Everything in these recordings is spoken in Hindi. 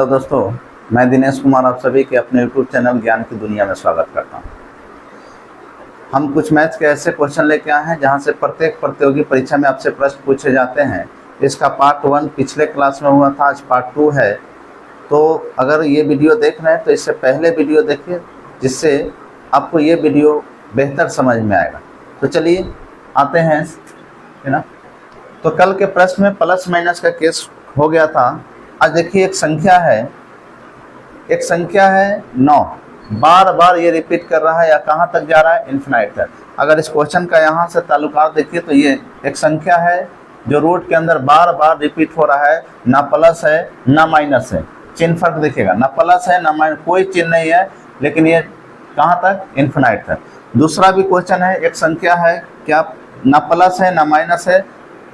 हेलो दोस्तों, मैं दिनेश कुमार आप सभी के अपने यूट्यूब चैनल ज्ञान की दुनिया में स्वागत करता हूं। हम कुछ मैथ्स के ऐसे क्वेश्चन लेके आए हैं जहां से प्रत्येक प्रतियोगी परीक्षा में आपसे प्रश्न पूछे जाते हैं। इसका पार्ट 1 पिछले क्लास में हुआ था, आज पार्ट 2 है। तो अगर ये वीडियो देख रहे हैं तो इससे पहले वीडियो देखिए, जिससे आपको ये वीडियो बेहतर समझ में आएगा। तो चलिए आते हैं, है ना। तो कल के प्रश्न में प्लस माइनस का केस हो गया था। आज देखिए एक संख्या है 9, बार बार ये रिपीट कर रहा है या कहाँ तक जा रहा है, इन्फिनाइट तक। अगर इस क्वेश्चन का यहाँ से ताल्लुकात देखिए तो ये एक संख्या है जो रूट के अंदर बार बार रिपीट हो रहा है, ना प्लस है ना माइनस है। चिन्ह फर्क देखिएगा, ना प्लस है ना माइनस, कोई चिन्ह नहीं है, लेकिन ये कहाँ तक, इन्फिनाइट तक। दूसरा भी क्वेश्चन है, एक संख्या है क्या ना प्लस है ना माइनस है,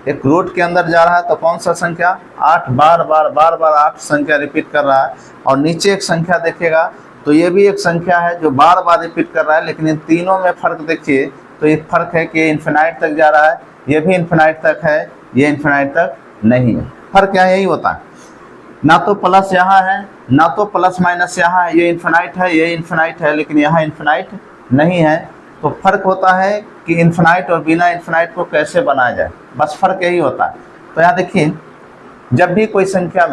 एक रूट के अंदर जा रहा है, तो कौन सा संख्या, 8, बार बार 8 संख्या रिपीट कर रहा है। और नीचे एक संख्या देखिएगा तो ये भी एक संख्या है जो बार बार रिपीट कर रहा है, लेकिन इन तीनों में फर्क देखिए तो ये फर्क है कि ये इन्फिनाइट तक जा रहा है, ये भी इन्फिनाइट तक है, ये इन्फिनाइट तक नहीं है। फर्क क्या है, यही होता है, ना तो प्लस यहाँ है ना तो प्लस माइनस यहाँ है। ये इन्फिनाइट है, ये इन्फिनाइट है, लेकिन यहाँ इन्फिनाइट नहीं है। तो फर्क होता है कि इन्फिनाइट और बिना इन्फिनाइट को कैसे बनाया जाए, बस फर्क यही होता है। तो यहाँ देखिए, जब भी कोई संख्या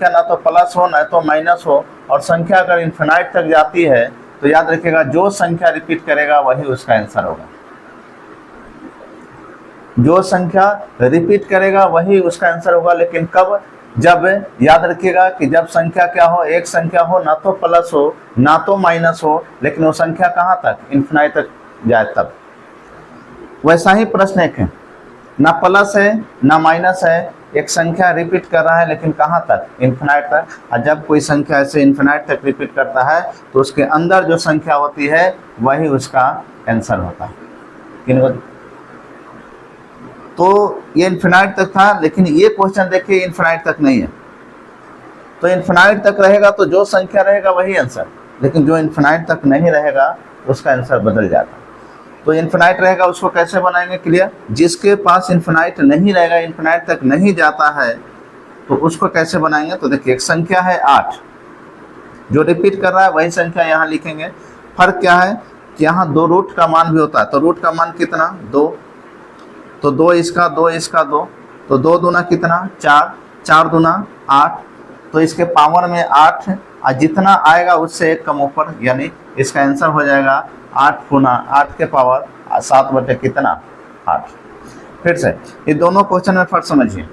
ना तो प्लस हो ना तो माइनस हो, और संख्या अगर इन्फिनाइट तक जाती है तो याद रखिएगा जो संख्या रिपीट करेगा वही उसका आंसर होगा। जो संख्या रिपीट करेगा वही उसका आंसर होगा, लेकिन कब, जब, याद रखिएगा कि जब संख्या क्या हो, एक संख्या हो ना तो प्लस हो ना तो माइनस हो, लेकिन वो संख्या कहाँ तक, इन्फिनाइट तक जाए तब। वैसा ही प्रश्न एक है, ना प्लस है ना माइनस है, एक संख्या रिपीट कर रहा है, लेकिन कहाँ तक, इन्फिनाइट तक। और जब कोई संख्या ऐसे इन्फिनाइट तक रिपीट करता है तो उसके अंदर जो संख्या होती है वही उसका आंसर होता है। तो ये इन्फिनाइट तक था, लेकिन ये क्वेश्चन देखिए इन्फिनाइट तक नहीं है। तो इन्फिनाइट तक रहेगा तो जो संख्या रहेगा वही आंसर, लेकिन जो इन्फिनाइट तक नहीं रहेगा उसका आंसर बदल जाता है। तो इन्फिनाइट रहेगा उसको कैसे बनाएंगे, क्लियर। जिसके पास इन्फिनाइट नहीं रहेगा, इन्फिनाइट तक नहीं जाता है, तो उसको कैसे बनाएंगे। तो देखिए एक संख्या है 8 जो रिपीट कर रहा है, वही संख्या यहाँ लिखेंगे। फर्क क्या है कि यहाँ 2 रूट का मान भी होता है, तो रूट का मान कितना, 2, तो 2 इसका 2, तो 2 दूना कितना, 4, 4 दूना 8, तो इसके पावर में 8, और जितना आएगा उससे एक कम ऊपर, यानी इसका आंसर हो जाएगा 8 गुना 8 के पावर 7 बटे कितना, 8। फिर से ये दोनों क्वेश्चन में फर्क समझिए,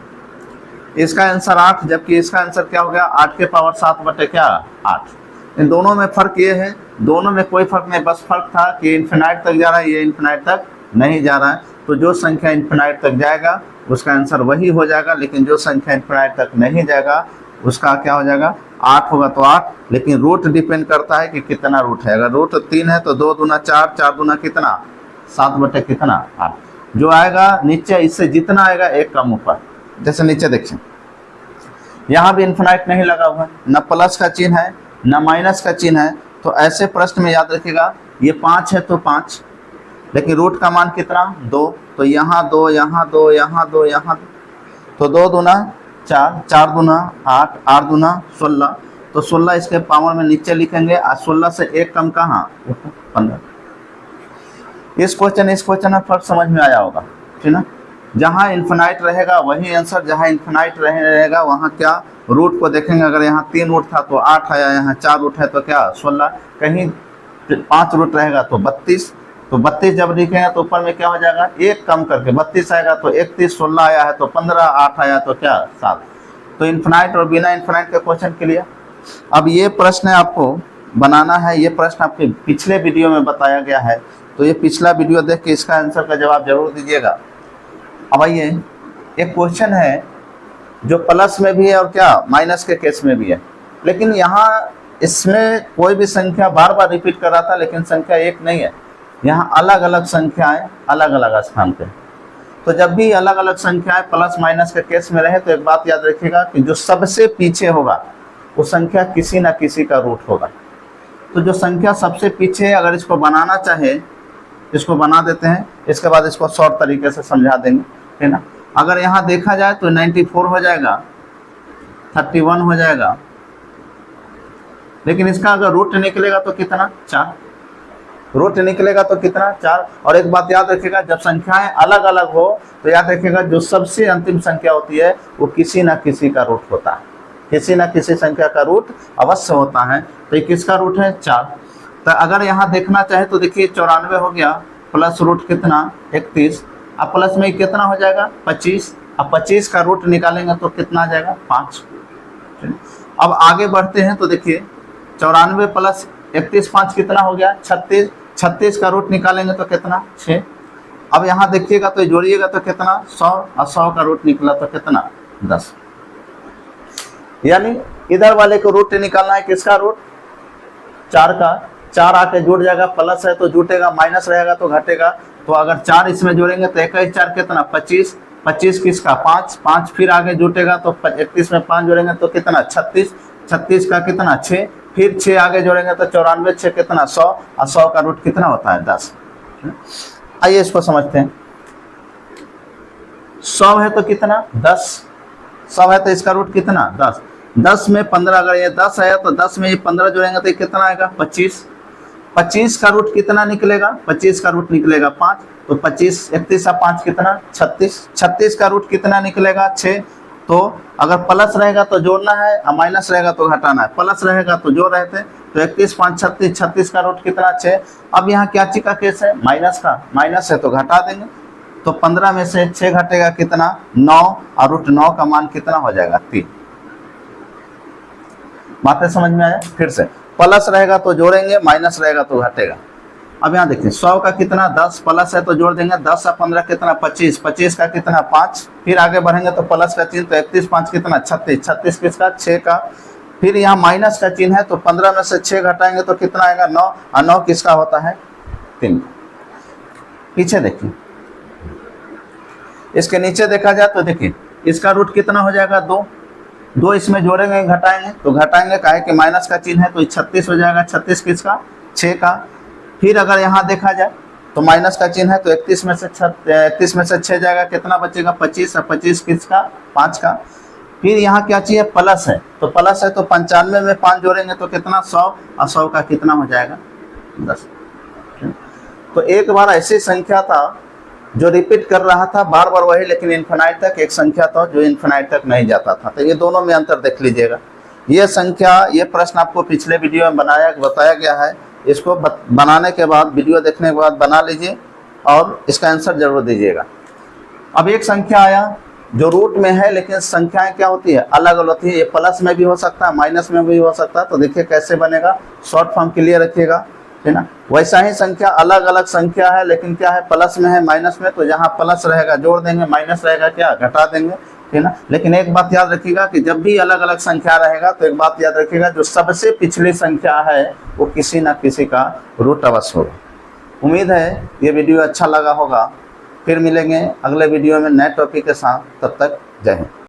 इसका आंसर 8 जबकि इसका आंसर क्या हो गया, 8 के पावर 7 बटे क्या, 8। इन दोनों में फर्क ये है, दोनों में कोई फर्क नहीं, बस फर्क था कि इन्फिनाइट तक जा रहा है, ये इन्फिनाइट तक नहीं जा रहा है। तो जो संख्या इन्फिनाइट तक जाएगा उसका आंसर वही हो जाएगा, लेकिन जो संख्या इन्फिनाइट तक नहीं जाएगा उसका क्या हो जाएगा, 8 होगा तो 8। लेकिन रूट डिपेंड करता है कि कितना रूट है। अगर रूट 3 है तो 2 दूना 4, 4 दूना कितना, 7 बटे कितना, 8। जो आएगा नीचे इससे जितना आएगा एक कम ऊपर। जैसे नीचे देखिए, यहाँ भी इन्फिनाइट नहीं लगा हुआ है, न प्लस का चिन्ह है न माइनस का चिन्ह है। तो ऐसे प्रश्न में याद रखिएगा, ये 5 है तो 5, लेकिन रूट का मान कितना, 2, तो यहाँ 2, यहाँ 2, यहाँ 2, यहाँ 2, तो 2 दूना 4, 4 दूना 8, 8 दूना 16, तो 16 इसके पावर में नीचे लिखेंगे, और 16 से एक कम कहाँ, 15। इस क्वेश्चन में फर्क समझ में आया होगा, ठीक ना। जहाँ इन्फिनाइट रहेगा वही आंसर, जहाँ इन्फिनाइट रहेगा वहाँ क्या, रूट को देखेंगे। अगर यहाँ 3 रूट था तो 8 आया, यहाँ 4 रूट है तो क्या, 16, कहीं 5 रूट रहेगा तो 32, तो 32 जब लिखेंगे तो ऊपर में क्या हो जाएगा, एक कम करके 32 आएगा तो 31, 16 आया है तो 15, 8 आया तो क्या, 7। तो इन्फिनाइट और बिना इन्फिनाइट के क्वेश्चन के लिए अब ये प्रश्न आपको बनाना है। ये प्रश्न आपके पिछले वीडियो में बताया गया है, तो ये पिछला वीडियो देख के इसका आंसर का जवाब जरूर दीजिएगा। अब आइए, एक क्वेश्चन है जो प्लस में भी है और क्या, माइनस के केस में भी है, लेकिन यहाँ इसमें कोई भी संख्या बार बार रिपीट कर रहा था, लेकिन संख्या एक नहीं है, यहाँ अलग अलग संख्याएं अलग अलग स्थान पे। तो जब भी अलग अलग संख्याएं प्लस माइनस के केस में रहे तो एक बात याद रखिएगा कि जो सबसे पीछे होगा वो संख्या किसी ना किसी का रूट होगा। तो जो संख्या सबसे पीछे है, अगर इसको बनाना चाहे इसको बना देते हैं, इसके बाद इसको शॉर्ट तरीके से समझा देंगे, है ना। अगर यहाँ देखा जाए तो 94 हो जाएगा, 31 हो जाएगा, लेकिन इसका अगर रूट निकलेगा तो कितना, 4। रूट निकलेगा तो कितना, 4। और एक बात याद रखिएगा, जब संख्याएं अलग अलग हो तो याद रखिएगा जो सबसे अंतिम संख्या होती है वो किसी ना किसी का रूट होता है, किसी ना किसी संख्या का रूट अवश्य होता है। तो ये किसका रूट है, 4। तो अगर यहाँ देखना चाहे तो देखिए 94 हो गया प्लस रूट कितना, 31। अब प्लस में कितना हो जाएगा, 25। अब 25 का रूट निकालेंगे तो कितना आ जाएगा, 5। अब आगे बढ़ते हैं तो देखिए 94 प्लस 31 5 कितना हो गया, 36। 36 का रूट निकालेंगे तो कितना, 6। अब यहाँ देखिएगा तो जोड़िएगा तो कितना, 100, और 100 का रूट निकला तो कितना, 10। यानी इधर वाले को रूट निकालना है, किसका रूट, 4 का। 4 आके जुड़ जाएगा, प्लस है तो जुटेगा, माइनस रहेगा तो घटेगा। तो अगर 4 इसमें जोड़ेंगे तो 21 4 कितना, 25। 25 किसका, 5। 5 फिर आगे जुटेगा तो 31 में 5 जोड़ेंगे तो कितना, 36। 36 का कितना, 6। फिर 6 आगे जोड़ेंगे तो 94, 6 कितना, 100, और 100 का रूट कितना होता है, 10। आइए इसको समझते हैं। 100 है तो कितना, 10। 100 है तो इसका रूट कितना, 10। 10 में 15, अगर ये 10 आया तो 10 में ये 15 जोड़ेंगे तो ये कितना आएगा, 25। 25 का रूट कितना निकलेगा, 25 का रूट निकलेगा 5। तो 25, 31 और 5 कितना, 36। 36 का रूट कितना निकलेगा, 6। तो अगर प्लस रहेगा तो जोड़ना है और माइनस रहेगा तो घटाना है। प्लस रहेगा तो जोड़ रहे थे, तो 31 5 36। 36 का रूट कितना, 6। अब यहाँ क्या चीज का केस है, माइनस का। माइनस है तो घटा देंगे, तो 15 में से 6 घटेगा कितना, 9, और रूट 9 का मान कितना हो जाएगा, 3। बातें समझ में आया। फिर से प्लस रहेगा तो जोड़ेंगे, माइनस रहेगा तो घटेगा। अब यहाँ देखिए 100 का कितना, 10। प्लस है तो जोड़ देंगे, 10 और 15 कितना, 25। 25 का कितना, 5। फिर आगे बढ़ेंगे तो प्लस का चिन्ह, तो 31 5 कितना, 36। 36 किसका, 6 का। फिर यहाँ माइनस का चिन्ह है तो 15 में से 6 घटाएंगे तो कितना आएगा, 9, और 9 किसका होता है, 3। पीछे देखिए, इसके नीचे देखा जाए तो देखिए इसका रूट कितना हो जाएगा, 2। 2 इसमें जोड़ेंगे घटाएंगे तो घटाएंगे, काहे कि माइनस का चिन्ह है तो 36 हो जाएगा। 36 किसका, 6 का। फिर अगर यहाँ देखा जाए तो माइनस का चिन्ह है तो 31 में से 6 जाएगा, कितना बचेगा, 25। और 25 किसका, 5 का। फिर यहाँ क्या चाहिए, प्लस है, तो प्लस है तो 95 में 5 जोड़ेंगे तो कितना, 100, और 100 का कितना हो जाएगा, 10। तो एक बार ऐसी संख्या था जो रिपीट कर रहा था बार बार वही, लेकिन इन्फिनाइट तक। एक संख्या था जो इन्फिनाइट तक नहीं जाता था। तो ये दोनों में अंतर देख लीजिएगा। ये संख्या, ये प्रश्न आपको पिछले वीडियो में बताया गया है। इसको बनाने के बाद, वीडियो देखने के बाद बना लीजिए और इसका आंसर जरूर दीजिएगा। अब एक संख्या आया जो रूट में है, लेकिन संख्याएं क्या होती है, अलग अलग होती है। ये प्लस में भी हो सकता है, माइनस में भी हो सकता है। तो देखिए कैसे बनेगा, शॉर्ट फॉर्म क्लियर रखिएगा, है ना। वैसा ही संख्या अलग अलग संख्या है, लेकिन क्या है, प्लस में है, माइनस में। तो जहाँ प्लस रहेगा जोड़ देंगे, माइनस रहेगा क्या, घटा देंगे, है ना। लेकिन एक बात याद रखिएगा कि जब भी अलग अलग संख्या रहेगा तो एक बात याद रखिएगा, जो सबसे पिछली संख्या है वो किसी ना किसी का रूट अवश्य होगा। उम्मीद है ये वीडियो अच्छा लगा होगा। फिर मिलेंगे अगले वीडियो में नए टॉपिक के साथ। तब तक जय हिंद।